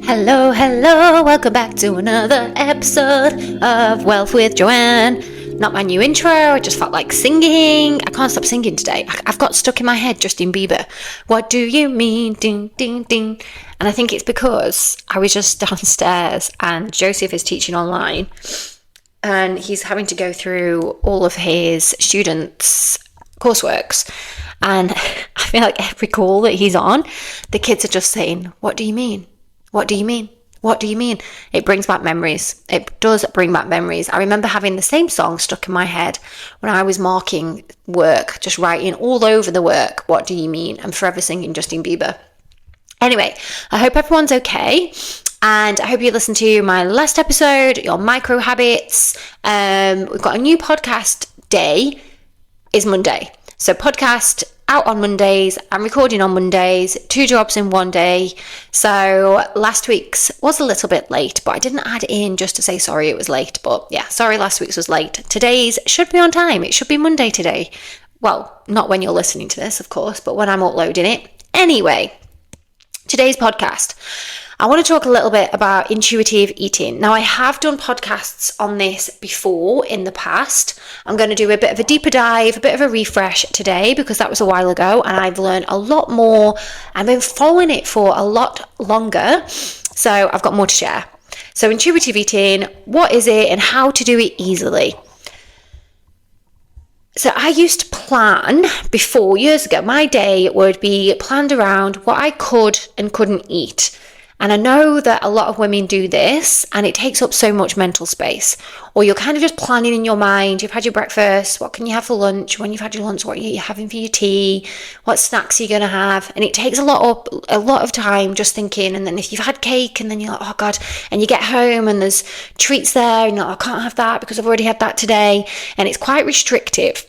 Hello, welcome back to another episode of Wealth with Joanne. Not my new intro, I just felt like singing. I can't stop singing today. I've got stuck in my head Justin Bieber. What do you mean? Ding, ding, ding. And I think it's because I was just downstairs and Joseph is teaching online and he's having to go through all of his students' courseworks. And I feel like every call that he's on, the kids are just saying, what do you mean? What do you mean? What do you mean? It brings back memories. It does bring back memories. I remember having the same song stuck in my head when I was marking work, just writing all over the work, what do you mean? I'm forever singing Justin Bieber. Anyway, I hope everyone's okay. And I hope you listened to my last episode, your micro habits. We've got a new podcast day is Monday. So podcast out on Mondays. I'm recording on Mondays, 2 jobs in one day. So last week's was a little bit late, but I didn't add in just to say sorry it was late. But yeah, sorry last week's was late. Today's should be on time. It should be Monday today. Well, not when you're listening to this, of course, but when I'm uploading it. Anyway, today's podcast. I want to talk a little bit about intuitive eating. Now, I have done podcasts on this before in the past. I'm going to do a bit of a deeper dive, a bit of a refresh today because that was a while ago and I've learned a lot more. I've been following it for a lot longer, so I've got more to share. So intuitive eating, what is it and how to do it easily? So I used to plan before, years ago, my day would be planned around what I could and couldn't eat. And I know that a lot of women do this and it takes up so much mental space. Or you're kind of just planning in your mind, you've had your breakfast, what can you have for lunch? When you've had your lunch, what are you having for your tea? What snacks are you going to have? And it takes a lot of time just thinking. And then if you've had cake and then you're like, oh God, and you get home and there's treats there and you're like, I can't have that because I've already had that today. And it's quite restrictive.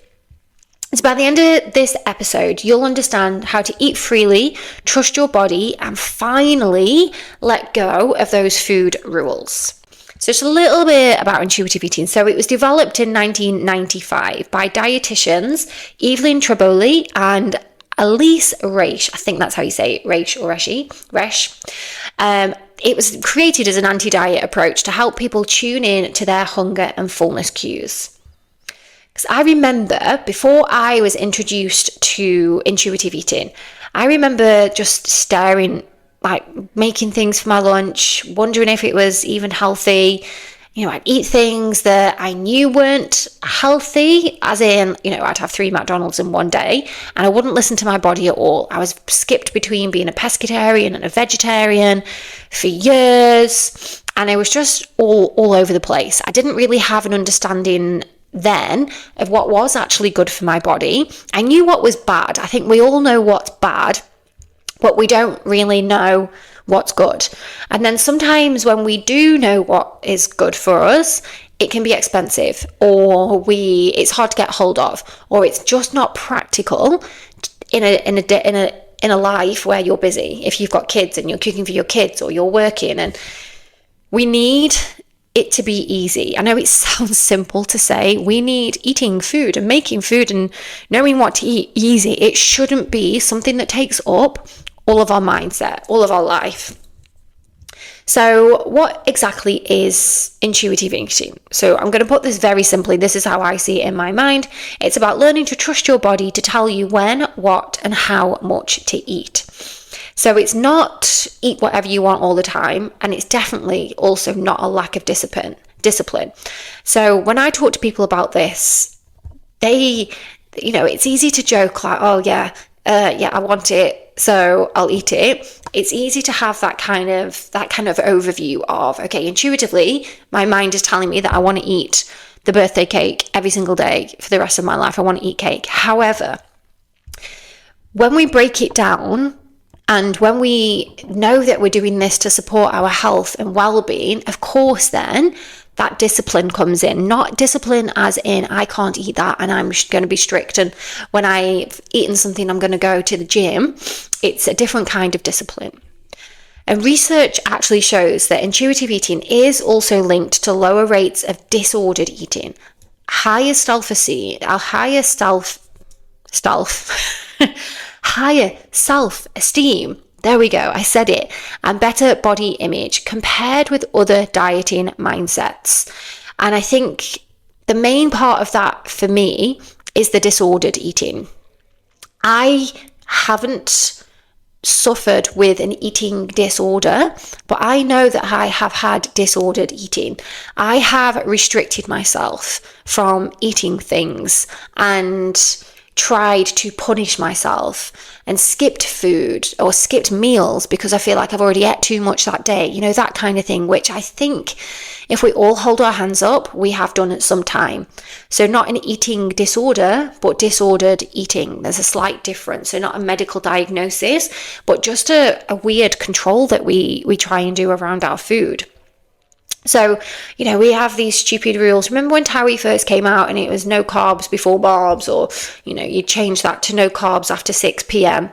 So by the end of this episode, you'll understand how to eat freely, trust your body, and finally let go of those food rules. So just a little bit about intuitive eating. So it was developed in 1995 by dietitians Evelyn Tribole and Elise Resch. I think that's how you say it, Resch or Resch. It was created as an anti-diet approach to help people tune in to their hunger and fullness cues. Because I remember before I was introduced to intuitive eating, I remember just staring, like making things for my lunch, wondering if it was even healthy. You know, I'd eat things that I knew weren't healthy, as in, you know, I'd have 3 McDonald's in one day and I wouldn't listen to my body at all. I was skipped between being a pescatarian and a vegetarian for years. And I was just all over the place. I didn't really have an understanding then of what was actually good for my body. I knew what was bad. I think we all know what's bad, but we don't really know what's good. And then sometimes when we do know what is good for us, it can be expensive or it's hard to get hold of, or it's just not practical in a life where you're busy. If you've got kids and you're cooking for your kids or you're working, and we need it to be easy. I know it sounds simple to say we need eating food and making food and knowing what to eat easy. It shouldn't be something that takes up all of our mindset, all of our life. So what exactly is intuitive eating? So I'm going to put this very simply. This is how I see it in my mind. It's about learning to trust your body to tell you when, what, and how much to eat. So it's not eat whatever you want all the time, and it's definitely also not a lack of discipline. So when I talk to people about this, they, you know, it's easy to joke like, oh yeah, I want it, so I'll eat it. It's easy to have that kind of overview of, okay, intuitively, my mind is telling me that I want to eat the birthday cake every single day for the rest of my life. I want to eat cake. However, when we break it down, and when we know that we're doing this to support our health and well-being, of course, then that discipline comes in. Not discipline as in, I can't eat that and I'm going to be strict. And when I've eaten something, I'm going to go to the gym. It's a different kind of discipline. And research actually shows that intuitive eating is also linked to lower rates of disordered eating, higher self-esteem, There we go, I said it. And better body image compared with other dieting mindsets. And I think the main part of that for me is the disordered eating. I haven't suffered with an eating disorder, but I know that I have had disordered eating. I have restricted myself from eating things and tried to punish myself and skipped food or skipped meals because I feel like I've already ate too much that day, you know, that kind of thing, which I think if we all hold our hands up, we have done at some time. So not an eating disorder, but disordered eating. There's a slight difference. So not a medical diagnosis, but just a weird control that we try and do around our food. So, you know, we have these stupid rules. Remember when Towie first came out and it was no carbs before barbs, or, you know, you change that to no carbs after 6 p.m.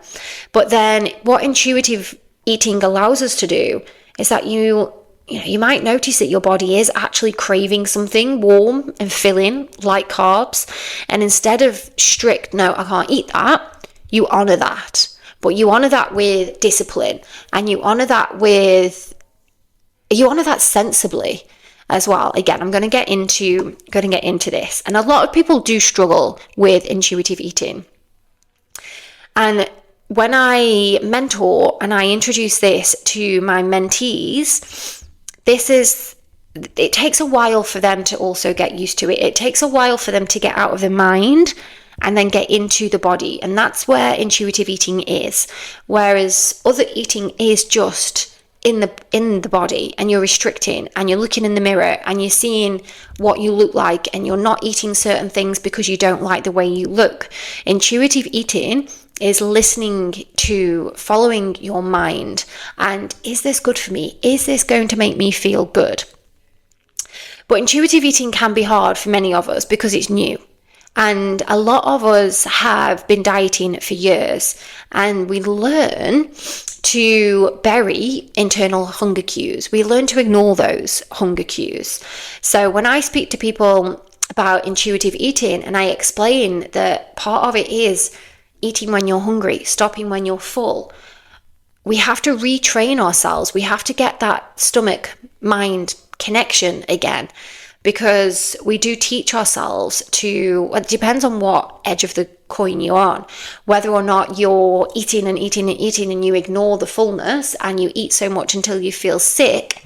But then what intuitive eating allows us to do is that you might notice that your body is actually craving something warm and filling like carbs. And instead of strict, no, I can't eat that, you honor that. But you honor that with discipline, and you honor that sensibly as well. Again, I'm going to get into this. And a lot of people do struggle with intuitive eating. And when I mentor and I introduce this to my mentees, it takes a while for them to also get used to it. It takes a while for them to get out of their mind and then get into the body. And that's where intuitive eating is. Whereas other eating is just in the body, and you're restricting, and you're looking in the mirror and you're seeing what you look like, and you're not eating certain things because you don't like the way you look. Intuitive eating is listening to, following your mind, and is this good for me? Is this going to make me feel good? But intuitive eating can be hard for many of us because it's new. And a lot of us have been dieting for years, and we learn to bury internal hunger cues. We learn to ignore those hunger cues. So when I speak to people about intuitive eating and I explain that part of it is eating when you're hungry, stopping when you're full, we have to retrain ourselves. We have to get that stomach-mind connection again. Because we do teach ourselves to, it depends on what edge of the coin you're on, whether or not you're eating and eating and eating and you ignore the fullness and you eat so much until you feel sick,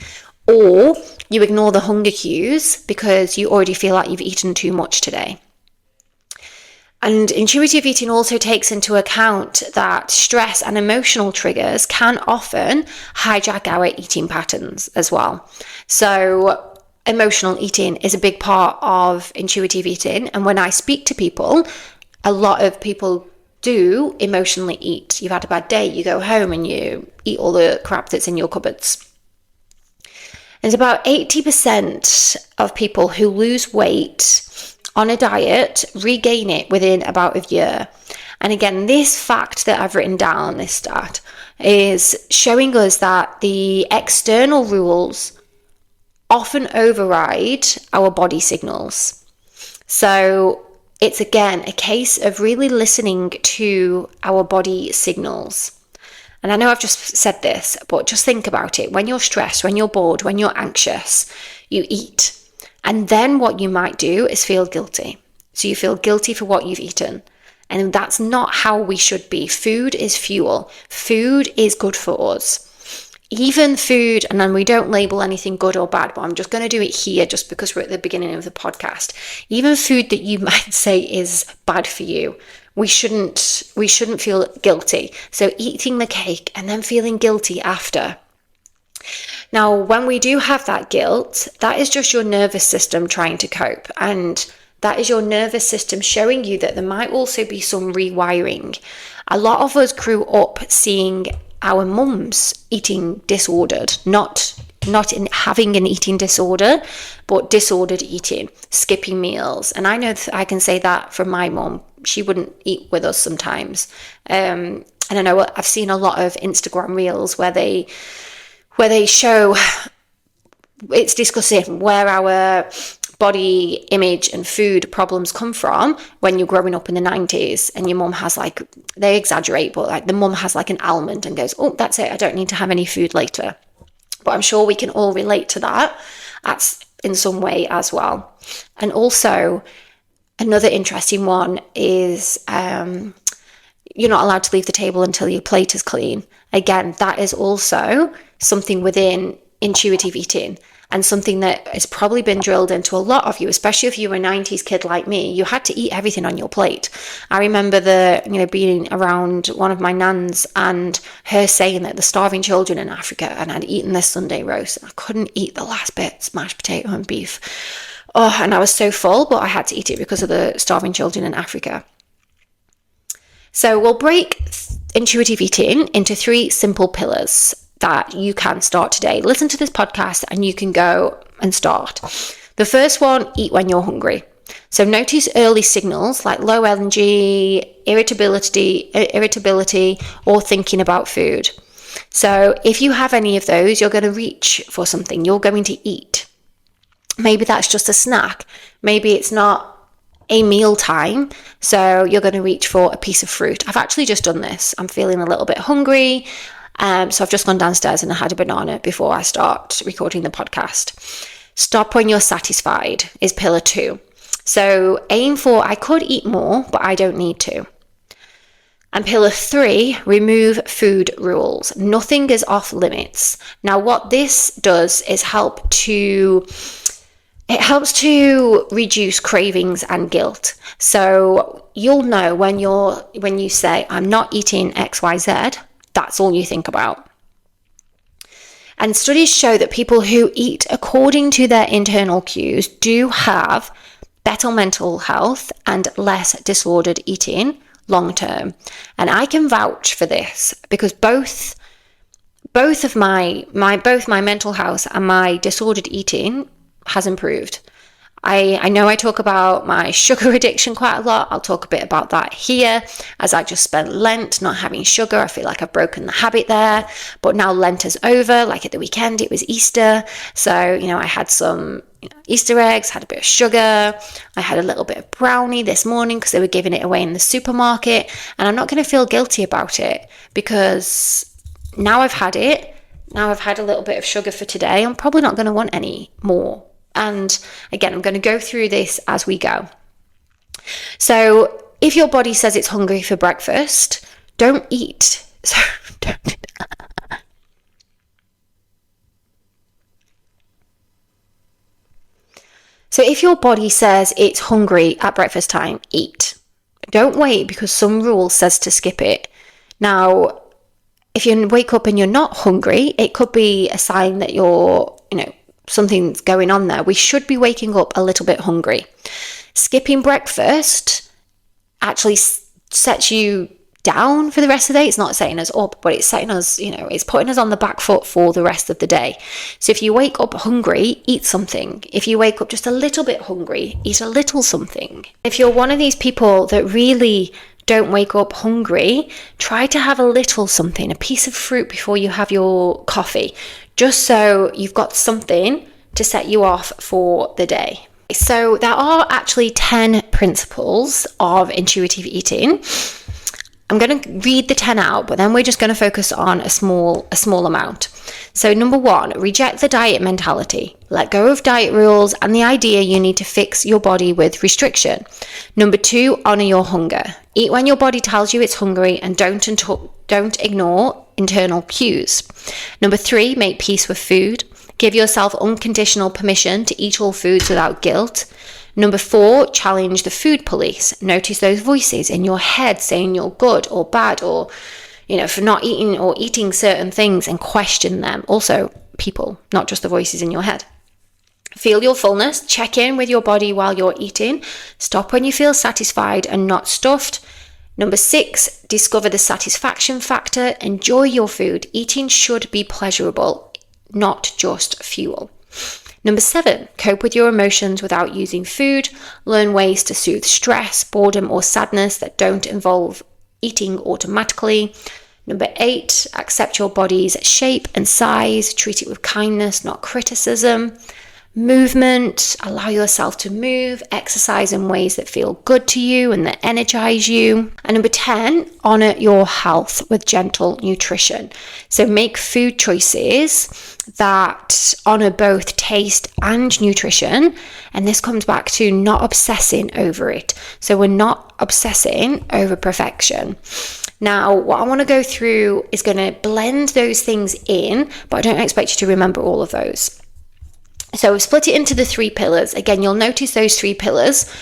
or you ignore the hunger cues because you already feel like you've eaten too much today. And intuitive eating also takes into account that stress and emotional triggers can often hijack our eating patterns as well. So emotional eating is a big part of intuitive eating. And when I speak to people, a lot of people do emotionally eat. You've had a bad day, you go home and you eat all the crap that's in your cupboards. There's about 80% of people who lose weight on a diet regain it within about a year. And again, this fact that I've written down, this stat, is showing us that the external rules often override our body signals. So it's again a case of really listening to our body signals. And I know I've just said this, but just think about it. When you're stressed, when you're bored, when you're anxious, you eat. And then what you might do is feel guilty. So you feel guilty for what you've eaten. And that's not how we should be. Food is fuel. Food is good for us. Even food, and then we don't label anything good or bad, but I'm just going to do it here just because we're at the beginning of the podcast. Even food that you might say is bad for you, we shouldn't feel guilty. So eating the cake and then feeling guilty after. Now, when we do have that guilt, that is just your nervous system trying to cope. And that is your nervous system showing you that there might also be some rewiring. A lot of us grew up seeing our mums eating disordered, not in having an eating disorder, but disordered eating, skipping meals. And I know I can say that from my mum. She wouldn't eat with us sometimes. And I know I've seen a lot of Instagram reels where they show, it's discussing where our body image and food problems come from when you're growing up in the 90s and your mum has like, they exaggerate, but like the mum has like an almond and goes, oh, that's it, I don't need to have any food later. But I'm sure we can all relate to that in some way as well. And also another interesting one is you're not allowed to leave the table until your plate is clean. Again, that is also something within intuitive eating, and something that has probably been drilled into a lot of you, especially if you were a 90s kid like me. You had to eat everything on your plate. I remember being around one of my nans and her saying that the starving children in Africa, and I'd eaten this Sunday roast, and I couldn't eat the last bit, mashed potato and beef. Oh, and I was so full, but I had to eat it because of the starving children in Africa. So we'll break intuitive eating into 3 simple pillars that you can start today. Listen to this podcast and you can go and start. The first one, eat when you're hungry. So notice early signals like low energy, irritability, or thinking about food. So if you have any of those, you're going to reach for something. You're going to eat. Maybe that's just a snack. Maybe it's not a meal time, so you're going to reach for a piece of fruit. I've actually just done this. I'm feeling a little bit hungry. So I've just gone downstairs and I had a banana before I start recording the podcast. Stop when you're satisfied is pillar 2. So aim for, I could eat more, but I don't need to. And pillar 3, remove food rules. Nothing is off limits. Now, what this does is helps to reduce cravings and guilt. So you'll know when you say, I'm not eating XYZ, that's all you think about. And studies show that people who eat according to their internal cues do have better mental health and less disordered eating long term. And I can vouch for this because both of my mental health and my disordered eating has improved. I know I talk about my sugar addiction quite a lot. I'll talk a bit about that here, as I just spent Lent not having sugar. I feel like I've broken the habit there, but now Lent is over. Like at the weekend, it was Easter. So, I had some Easter eggs, had a bit of sugar. I had a little bit of brownie this morning because they were giving it away in the supermarket. And I'm not going to feel guilty about it because now I've had it. Now I've had a little bit of sugar for today. I'm probably not going to want any more. And again, I'm going to go through this as we go. So if your body says it's hungry for breakfast, don't eat. So if your body says it's hungry at breakfast time, eat. Don't wait because some rule says to skip it. Now, if you wake up and you're not hungry, it could be a sign that you're, something's going on there. We should be waking up a little bit hungry. Skipping breakfast actually sets you down for the rest of the day. It's not setting us up, but it's setting us, it's putting us on the back foot for the rest of the day. So if you wake up hungry, eat something. If you wake up just a little bit hungry, eat a little something. If you're one of these people that really don't wake up hungry, try to have a little something, a piece of fruit before you have your coffee, just so you've got something to set you off for the day. So there are actually 10 principles of intuitive eating. I'm going to read the 10 out, but then we're just going to focus on a small amount. So number 1, reject the diet mentality. Let go of diet rules and the idea you need to fix your body with restriction. Number 2, honor your hunger. Eat when your body tells you it's hungry and don't ignore internal cues. Number 3, make peace with food. Give yourself unconditional permission to eat all foods without guilt. Number 4, challenge the food police. Notice those voices in your head saying you're good or bad or, for not eating or eating certain things, and question them. Also, people, not just the voices in your head. Feel your fullness. Check in with your body while you're eating. Stop when you feel satisfied and not stuffed. Number 6, discover the satisfaction factor. Enjoy your food. Eating should be pleasurable, not just fuel. Number 7, cope with your emotions without using food. Learn ways to soothe stress, boredom, or sadness that don't involve eating automatically. Number 8, accept your body's shape and size. Treat it with kindness, not criticism. movement. Allow yourself to move, exercise in ways that feel good to you and that energize you. And number 10, honor your health with gentle nutrition. So make food choices that honor both taste and nutrition. And this comes back to not obsessing over it. So we're not obsessing over perfection. Now, what I want to go through is going to blend those things in, but I don't expect you to remember all of those. So we've split it into the 3 pillars. Again, you'll notice those 3 pillars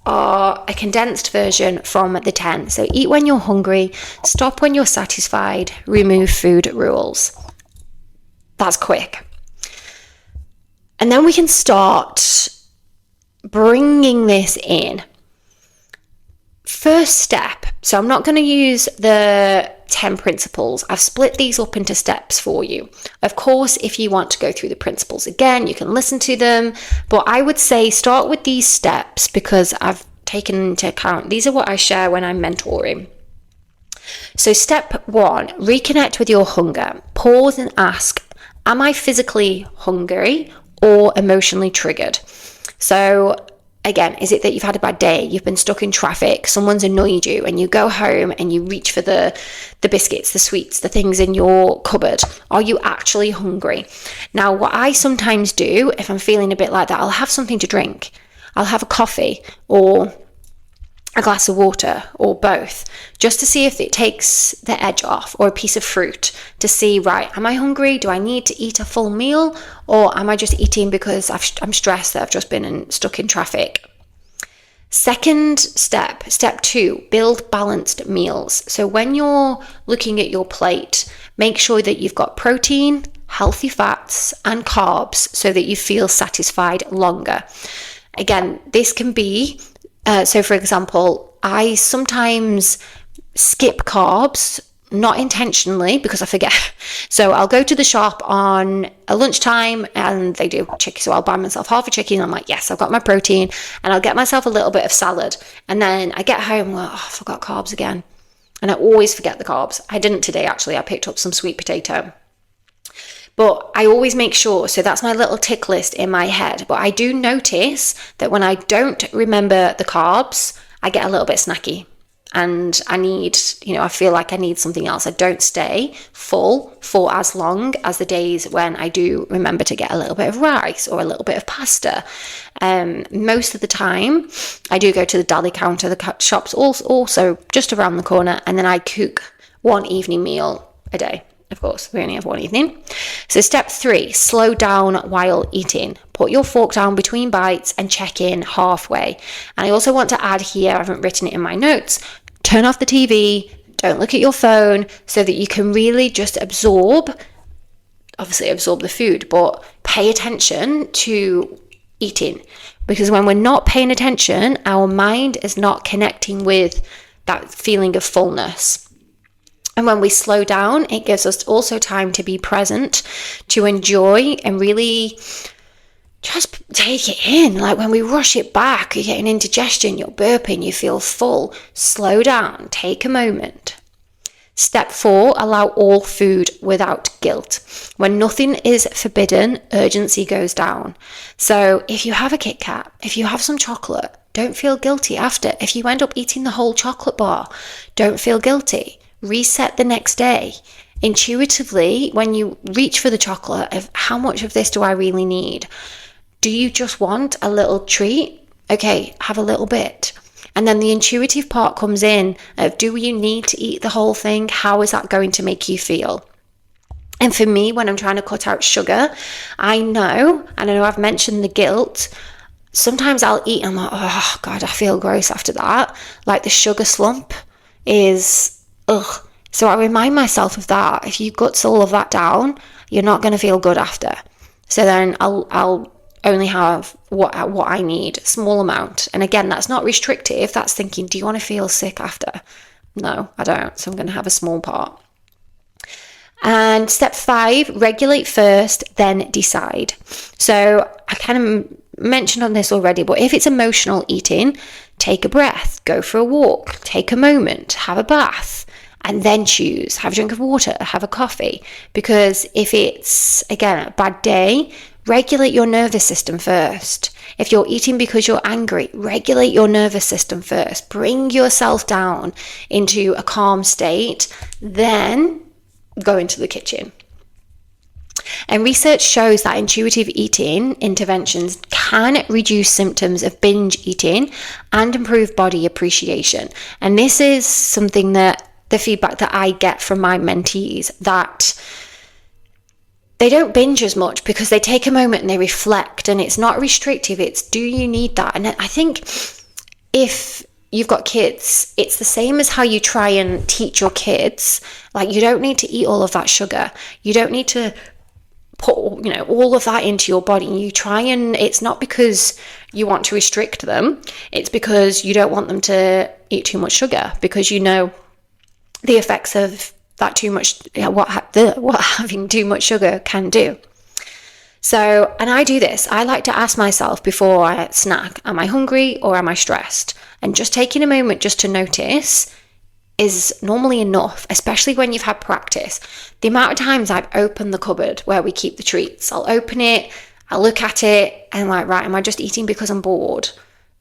are a condensed version from the 10. So eat when you're hungry, stop when you're satisfied, remove food rules. That's quick. And then we can start bringing this in. First step, so I'm not going to use the 10 principles. I've split these up into steps for you. Of course, if you want to go through the principles again, you can listen to them. But I would say start with these steps because I've taken into account, these are what I share when I'm mentoring. So step 1, reconnect with your hunger. Pause and ask, am I physically hungry or emotionally triggered? So again, is it that you've had a bad day, you've been stuck in traffic, someone's annoyed you, and you go home and you reach for the biscuits, the sweets, the things in your cupboard? Are you actually hungry? Now, what I sometimes do, if I'm feeling a bit like that, I'll have something to drink. I'll have a coffee or a glass of water or both, just to see if it takes the edge off, or a piece of fruit to see, right, am I hungry? Do I need to eat a full meal, or am I just eating because I'm stressed that I've just been stuck in traffic? Second step 2, build balanced meals. So when you're looking at your plate, make sure that you've got protein, healthy fats, and carbs so that you feel satisfied longer. Again, this can be so for example, I sometimes skip carbs, not intentionally because I forget. So I'll go to the shop on a lunchtime and they do chicken. So I'll buy myself half a chicken. I'm like, yes, I've got my protein, and I'll get myself a little bit of salad. And then I get home, well, I forgot carbs again. And I always forget the carbs. I didn't today, actually. I picked up some sweet potato. But I always make sure, so that's my little tick list in my head. But I do notice that when I don't remember the carbs, I get a little bit snacky. And I need, I feel like I need something else. I don't stay full for as long as the days when I do remember to get a little bit of rice or a little bit of pasta. Most of the time, I do go to the deli counter. The shop's also just around the corner. And then I cook one evening meal a day. Of course, we only have one evening. So step 3, slow down while eating. Put your fork down between bites and check in halfway. And I also want to add here, I haven't written it in my notes, turn off the TV, don't look at your phone, so that you can really just absorb the food, but pay attention to eating. Because when we're not paying attention, our mind is not connecting with that feeling of fullness. And when we slow down, it gives us also time to be present, to enjoy and really just take it in. Like when we rush it back, you're getting indigestion, you're burping, you feel full. Slow down, take a moment. Step 4, allow all food without guilt. When nothing is forbidden, urgency goes down. So if you have a Kit Kat, if you have some chocolate, don't feel guilty after. If you end up eating the whole chocolate bar, don't feel guilty. Reset the next day. Intuitively, when you reach for the chocolate, of how much of this do I really need? Do you just want a little treat? Okay, have a little bit. And then the intuitive part comes in of, do you need to eat the whole thing? How is that going to make you feel? And for me, when I'm trying to cut out sugar, I know I've mentioned the guilt. Sometimes I'll eat and I'm like, oh God, I feel gross after that. Like the sugar slump is ugh. So I remind myself of that. If you guts all of that down, you're not going to feel good after. So then I'll only have what I need, small amount. And again, that's not restrictive. That's thinking, do you want to feel sick after? No, I don't. So I'm going to have a small part. And step 5, regulate first, then decide. So I kind of mentioned on this already, but if it's emotional eating, take a breath, go for a walk, take a moment, have a bath. and then choose, have a drink of water, have a coffee. Because if it's, again, a bad day, regulate your nervous system first. If you're eating because you're angry, regulate your nervous system first. Bring yourself down into a calm state, then go into the kitchen. And research shows that intuitive eating interventions can reduce symptoms of binge eating and improve body appreciation. And this is something that the feedback that I get from my mentees, that they don't binge as much because they take a moment and they reflect, and it's not restrictive. It's, do you need that? And I think if you've got kids, it's the same as how you try and teach your kids. Like, you don't need to eat all of that sugar. You don't need to put, all of that into your body. You try, and it's not because you want to restrict them. It's because you don't want them to eat too much sugar, because you know the effects of that too much, what having too much sugar can do. So, and I do this. I like to ask myself before I snack, am I hungry or am I stressed? And just taking a moment just to notice is normally enough, especially when you've had practice. The amount of times I've opened the cupboard where we keep the treats, I'll open it, I'll look at it, and I'm like, right, am I just eating because I'm bored?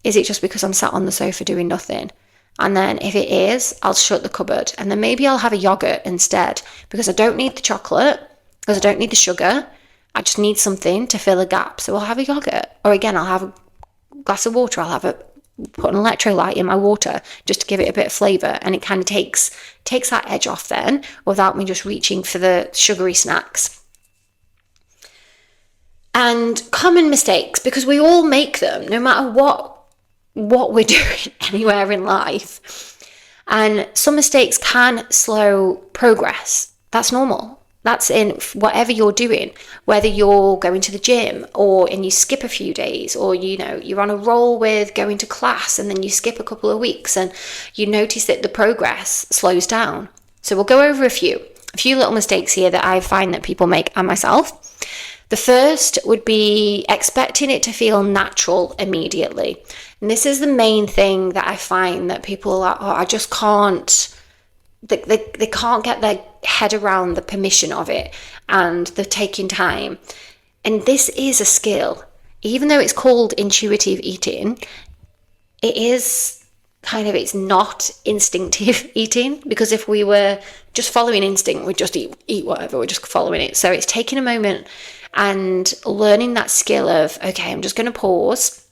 Is it just because I'm sat on the sofa doing nothing? And then if it is, I'll shut the cupboard, and then maybe I'll have a yogurt instead, because I don't need the chocolate, because I don't need the sugar. I just need something to fill a gap. So I'll have a yogurt, or again, I'll have a glass of water. I'll put an electrolyte in my water just to give it a bit of flavour, and it kind of takes that edge off then, without me just reaching for the sugary snacks. And common mistakes, because we all make them, no matter what we're doing anywhere in life. And some mistakes can slow progress. That's normal. That's in whatever you're doing, whether you're going to the gym and you skip a few days, or you're on a roll with going to class and then you skip a couple of weeks and you notice that the progress slows down. So we'll go over a few little mistakes here that I find that people make, and myself. The first would be expecting it to feel natural immediately. And this is the main thing that I find that people are like, oh, I just can't, they can't get their head around the permission of it and the taking time. And this is a skill. Even though it's called intuitive eating, it's not instinctive eating, because if we were just following instinct, we'd just eat whatever, we're just following it. So it's taking a moment and learning that skill of, okay, I'm just going to pause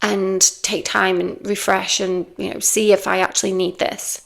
and take time and refresh and, see if I actually need this.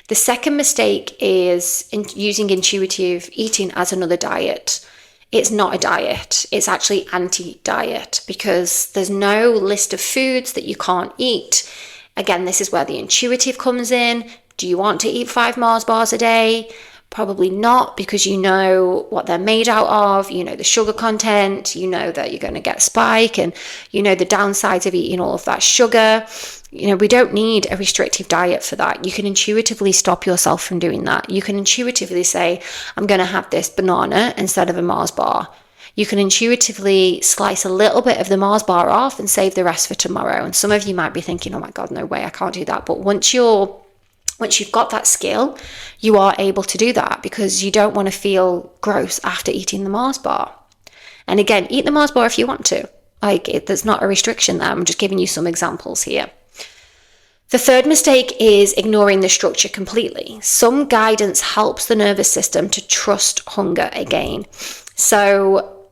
The second mistake is using intuitive eating as another diet. It's not a diet. It's actually anti-diet, because there's no list of foods that you can't eat. Again, this is where the intuitive comes in. Do you want to eat 5 Mars bars a day? Probably not, because you know what they're made out of, the sugar content, that you're going to get a spike, and the downsides of eating all of that sugar. We don't need a restrictive diet for that. You can intuitively stop yourself from doing that. You can intuitively say, I'm going to have this banana instead of a Mars bar. You can intuitively slice a little bit of the Mars bar off and save the rest for tomorrow. And some of you might be thinking, oh my God, no way, I can't do that. But once you've got that skill, you are able to do that, because you don't want to feel gross after eating the Mars bar. And again, eat the Mars bar if you want to. There's not a restriction there. I'm just giving you some examples here. The third mistake is ignoring the structure completely. Some guidance helps the nervous system to trust hunger again. So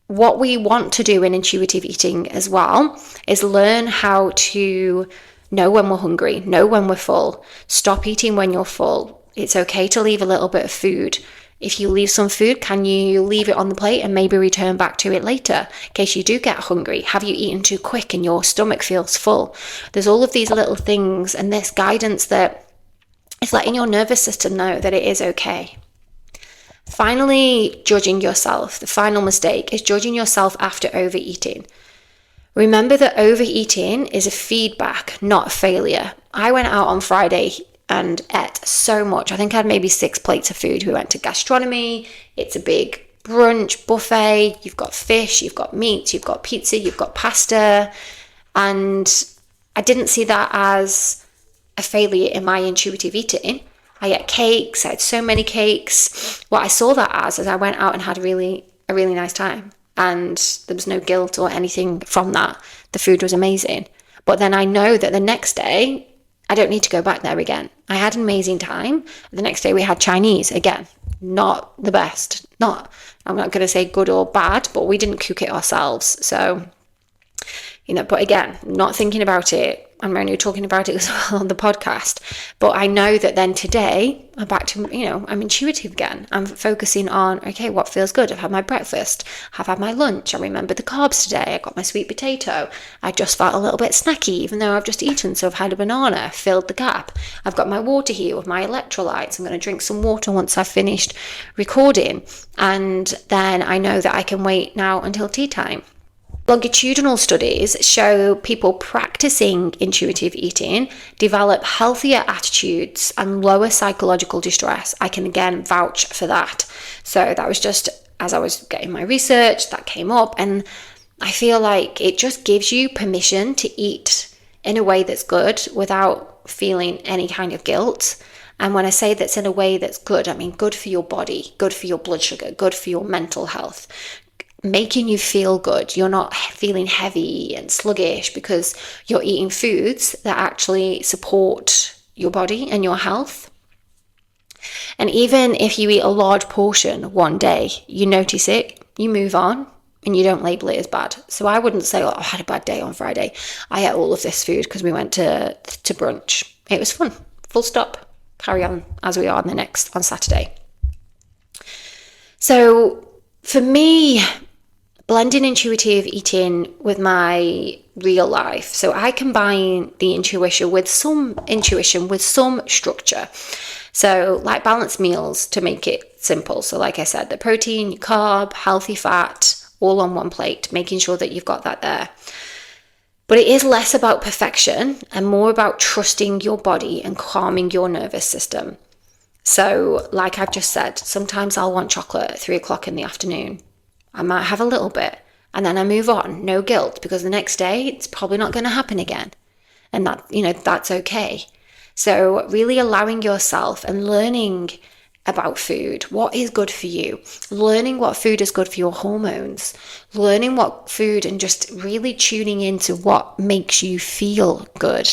what we want to do in intuitive eating as well is learn how to know when we're hungry, know when we're full, stop eating when you're full. It's okay to leave a little bit of food. If you leave some food, can you leave it on the plate and maybe return back to it later in case you do get hungry? Have you eaten too quick and your stomach feels full? There's all of these little things and this guidance that is letting your nervous system know that it is okay. Finally, judging yourself. The final mistake is judging yourself after overeating. Remember that overeating is a feedback, not a failure. I went out on Friday and ate so much. I think I had maybe 6 plates of food. We went to gastronomy. It's a big brunch buffet. You've got fish, you've got meat, you've got pizza, you've got pasta. And I didn't see that as a failure in my intuitive eating. I ate cakes. I had so many cakes. What I saw that as is I went out and had a really nice time. And there was no guilt or anything from that. The food was amazing. But then I know that the next day, I don't need to go back there again. I had an amazing time. The next day we had Chinese. Again, not the best. I'm not going to say good or bad, but we didn't cook it ourselves. So, but again, not thinking about it. I'm only talking about it as well on the podcast. But I know that then today, I'm back to, I'm intuitive again. I'm focusing on, okay, what feels good? I've had my breakfast. I've had my lunch. I remembered the carbs today. I got my sweet potato. I just felt a little bit snacky, even though I've just eaten. So I've had a banana, filled the gap. I've got my water here with my electrolytes. I'm going to drink some water once I've finished recording. And then I know that I can wait now until tea time. Longitudinal studies show people practicing intuitive eating develop healthier attitudes and lower psychological distress. I can again vouch for that. So that was just as I was getting my research that came up, and I feel like it just gives you permission to eat in a way that's good without feeling any kind of guilt. And when I say that's in a way that's good, I mean good for your body, good for your blood sugar, good for your mental health, making you feel good. You're not feeling heavy and sluggish because you're eating foods that actually support your body and your health. And even if you eat a large portion one day, you notice it, you move on, and you don't label it as bad. So I wouldn't say, I had a bad day on Friday. I ate all of this food because we went to brunch. It was fun. Full stop. Carry on as we are on Saturday. So for me, blending intuitive eating with my real life. So I combine the intuition with some structure. So like balanced meals to make it simple. So like I said, the protein, your carb, healthy fat, all on one plate, making sure that you've got that there. But it is less about perfection and more about trusting your body and calming your nervous system. So like I've just said, sometimes I'll want chocolate at 3:00 in the afternoon. I might have a little bit and then I move on, no guilt, because the next day it's probably not going to happen again. And that's okay. So really allowing yourself and learning about food, what is good for you, learning what food is good for your hormones, learning what food and just really tuning into what makes you feel good.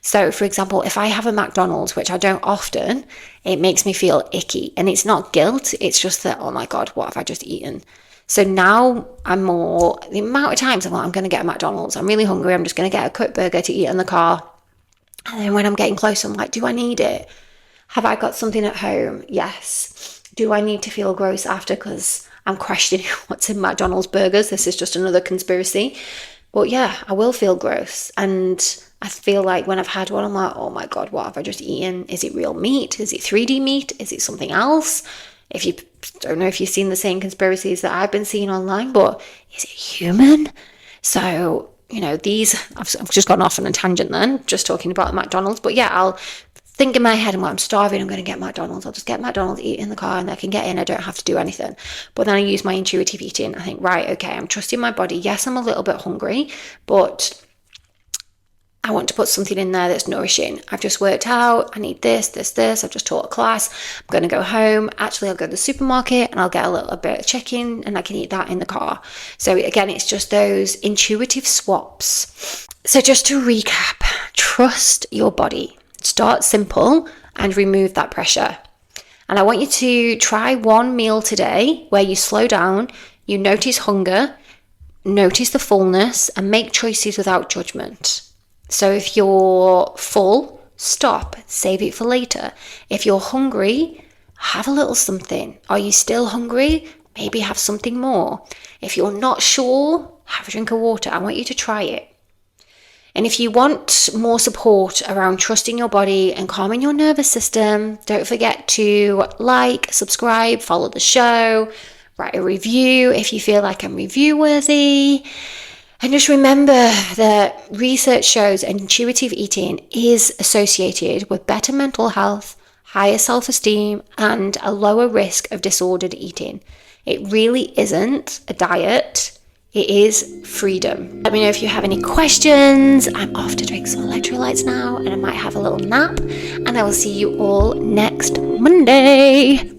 So for example, if I have a McDonald's, which I don't often, it makes me feel icky, and it's not guilt. It's just that, oh my God, what have I just eaten? So now the amount of times I'm going to get a McDonald's, I'm really hungry, I'm just going to get a quick burger to eat in the car. And then when I'm getting close, I'm like, do I need it? Have I got something at home? Yes. Do I need to feel gross after because I'm questioning what's in McDonald's burgers? This is just another conspiracy. But yeah, I will feel gross. And I feel like when I've had one, I'm like, oh my God, what have I just eaten? Is it real meat? Is it 3D meat? Is it something else? Don't know if you've seen the same conspiracies that I've been seeing online, but is it human? So, I've just gone off on a tangent then, just talking about McDonald's. But yeah, I'll think in my head, I'm starving, I'm going to get McDonald's. I'll just get McDonald's, eat in the car, and I can get in. I don't have to do anything. But then I use my intuitive eating. I think, right, okay, I'm trusting my body. Yes, I'm a little bit hungry, but I want to put something in there that's nourishing. I've just worked out, I need this. I've just taught a class. I'm going to go home. Actually, I'll go to the supermarket and I'll get a little bit of chicken and I can eat that in the car. So again, it's just those intuitive swaps. So just to recap, trust your body. Start simple and remove that pressure. And I want you to try one meal today where you slow down, you notice hunger, notice the fullness, and make choices without judgment. So if you're full, stop, save it for later. If you're hungry, have a little something. Are you still hungry? Maybe have something more. If you're not sure, have a drink of water. I want you to try it. And if you want more support around trusting your body and calming your nervous system, don't forget to like, subscribe, follow the show, write a review if you feel like I'm review worthy. And just remember that research shows intuitive eating is associated with better mental health, higher self-esteem, and a lower risk of disordered eating. It really isn't a diet. It is freedom. Let me know if you have any questions. I'm off to drink some electrolytes now, and I might have a little nap, and I will see you all next Monday.